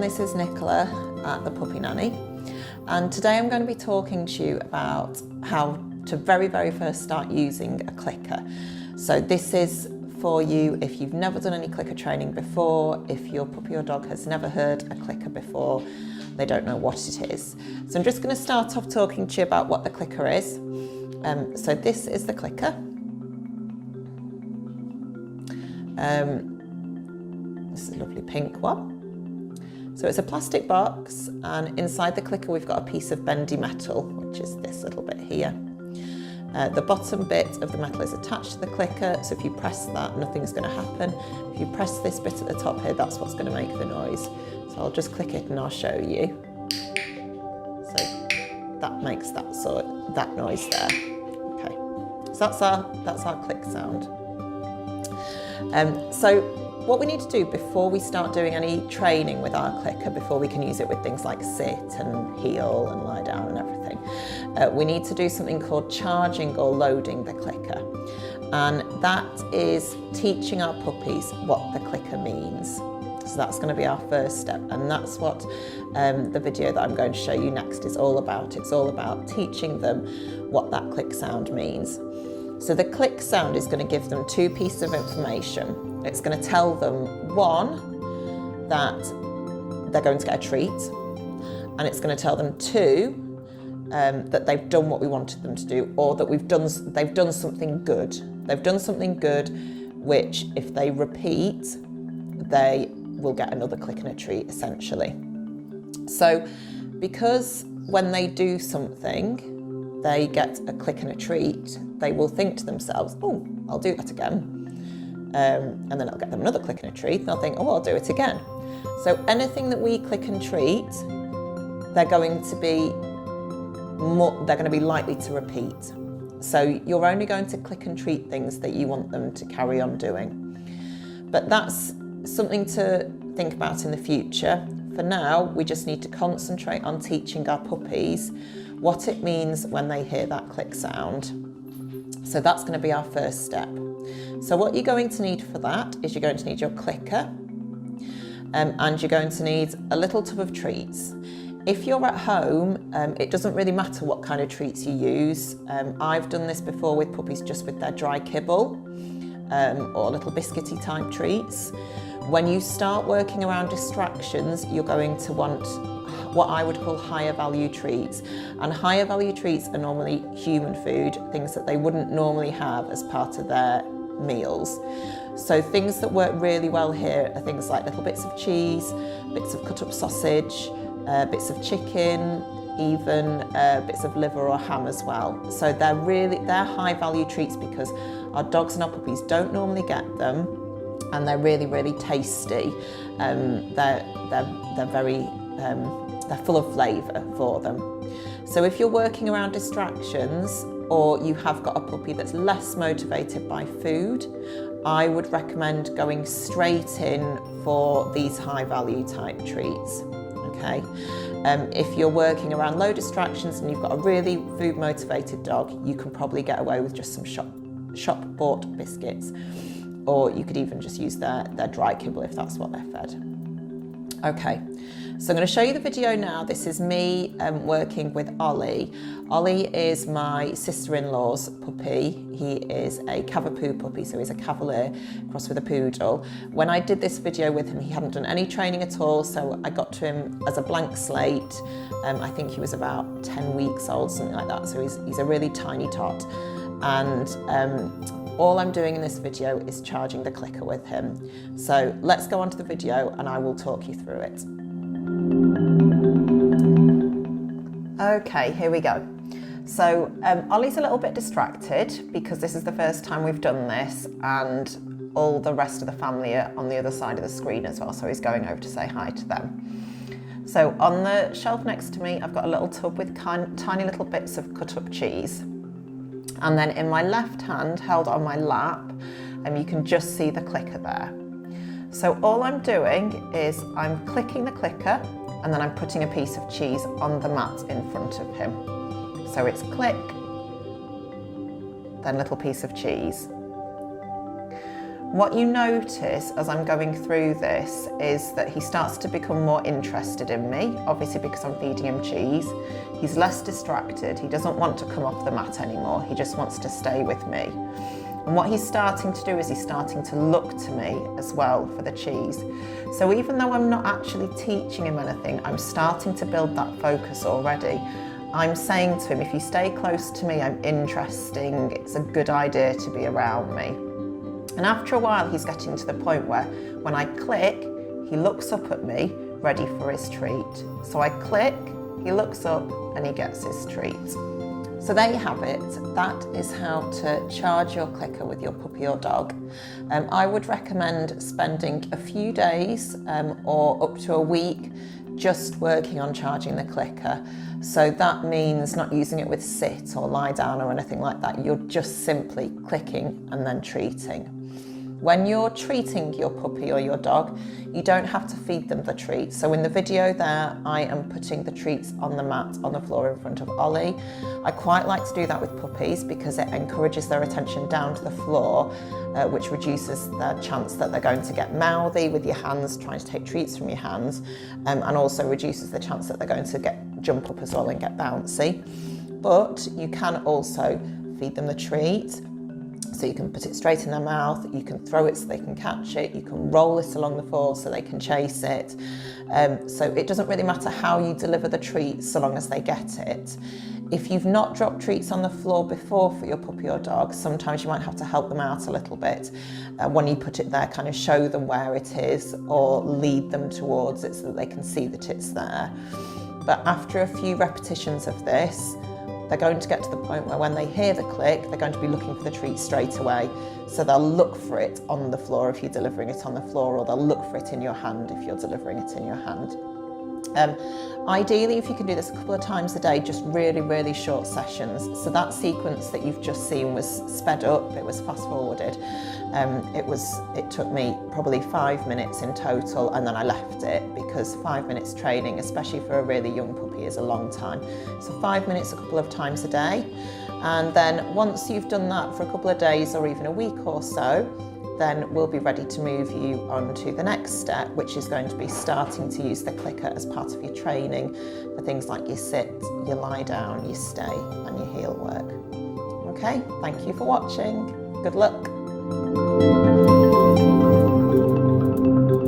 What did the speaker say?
this is Nicola at The Puppy Nanny, and today I'm going to be talking to you about how to very first start using a clicker. So this is for you if you've never done any clicker training before, if your puppy or dog has never heard a clicker before, they don't know what it is. So I'm just going to start off talking to you about what the clicker is. So this is the clicker. This is a lovely pink one. So it's a plastic box, and inside the clicker we've got a piece of bendy metal, which is this little bit here. The bottom bit of the metal is attached to the clicker, so if you press that, nothing's going to happen. If you press this bit at the top here, that's what's going to make the noise. So I'll just click it and I'll show you. So that makes that noise there. Okay, so that's our click sound. So what we need to do before we start doing any training with our clicker, before we can use it with things like sit and heel and lie down and everything, we need to do something called charging or loading the clicker. And that is teaching our puppies what the clicker means. So that's going to be our first step, and that's what the video that I'm going to show you next is all about. It's all about teaching them what that click sound means. So the click sound is going to give them two pieces of information. It's going to tell them, one, that they're going to get a treat, and it's going to tell them, two, that they've done what we wanted them to do, or that they've done something good. They've done something good, which if they repeat, they will get another click and a treat, essentially. So because when they do something, they get a click and a treat, they will think to themselves, oh, I'll do that again. And then I'll get them another click and a treat, and they'll think, oh, I'll do it again. So anything that we click and treat, they're going to be likely to repeat. So you're only going to click and treat things that you want them to carry on doing. But that's something to think about in the future. For now, we just need to concentrate on teaching our puppies what it means when they hear that click sound. So that's going to be our first step. So what you're going to need for that is you're going to need your clicker, and you're going to need a little tub of treats. If you're at home, it doesn't really matter what kind of treats you use. I've done this before with puppies just with their dry kibble, or little biscuity type treats. When you start working around distractions, you're going to want what I would call higher value treats. And higher value treats are normally human food, things that they wouldn't normally have as part of their meals. So things that work really well here are things like little bits of cheese, bits of cut up sausage, bits of chicken, even bits of liver or ham as well. So they're high value treats because our dogs and our puppies don't normally get them, and they're really tasty. They're full of flavour for them. So if you're working around distractions, or you have got a puppy that's less motivated by food, I would recommend going straight in for these high value type treats. Okay. If you're working around low distractions and you've got a really food motivated dog, you can probably get away with just some shop bought biscuits, or you could even just use their dry kibble if that's what they're fed. Okay, so I'm going to show you the video now. This is me working with Ollie. Ollie is my sister-in-law's puppy. He is a Cavapoo puppy, so he's a Cavalier crossed with a poodle. When I did this video with him, he hadn't done any training at all, so I got to him as a blank slate. I think he was about 10 weeks old, something like that, so he's a really tiny tot. And all I'm doing in this video is charging the clicker with him. So let's go on to the video and I will talk you through it. Okay, here we go. So Ollie's a little bit distracted because this is the first time we've done this, and all the rest of the family are on the other side of the screen as well, so he's going over to say hi to them. So on the shelf next to me, I've got a little tub with tiny little bits of cut up cheese. And then in my left hand, held on my lap, you can just see the clicker there. So all I'm doing is I'm clicking the clicker, and then I'm putting a piece of cheese on the mat in front of him. So it's click, then little piece of cheese. What you notice as I'm going through this is that he starts to become more interested in me, obviously because I'm feeding him cheese. He's less distracted. He doesn't want to come off the mat anymore. He just wants to stay with me. And what he's starting to do is he's starting to look to me as well for the cheese. So even though I'm not actually teaching him anything, I'm starting to build that focus already. I'm saying to him, if you stay close to me, I'm interesting. It's a good idea to be around me. And after a while, he's getting to the point where when I click, he looks up at me, ready for his treat. So I click, he looks up and he gets his treat. So there you have it. That is how to charge your clicker with your puppy or dog. I would recommend spending a few days or up to a week just working on charging the clicker. So that means not using it with sit or lie down or anything like that. You're just simply clicking and then treating. When you're treating your puppy or your dog, you don't have to feed them the treat. So in the video there, I am putting the treats on the mat on the floor in front of Ollie. I quite like to do that with puppies because it encourages their attention down to the floor, which reduces the chance that they're going to get mouthy with your hands, trying to take treats from your hands, and also reduces the chance that they're going to jump up as well and get bouncy. But you can also feed them the treat. So you can put it straight in their mouth, you can throw it so they can catch it, you can roll it along the floor so they can chase it. So it doesn't really matter how you deliver the treat so long as they get it. If you've not dropped treats on the floor before for your puppy or dog, sometimes you might have to help them out a little bit. When you put it there, kind of show them where it is or lead them towards it so that they can see that it's there. But after a few repetitions of this, they're going to get to the point where when they hear the click, they're going to be looking for the treat straight away. So they'll look for it on the floor if you're delivering it on the floor, or they'll look for it in your hand if you're delivering it in your hand. Ideally, if you can do this a couple of times a day, just really, really short sessions. So that sequence that you've just seen was sped up, it was fast forwarded. It took me probably 5 minutes in total, and then I left it because 5 minutes training, especially for a really young puppy, is a long time. So 5 minutes a couple of times a day. And then once you've done that for a couple of days or even a week or so, then we'll be ready to move you on to the next step, which is going to be starting to use the clicker as part of your training for things like your sit, your lie down, your stay and your heel work. Okay, thank you for watching. Good luck.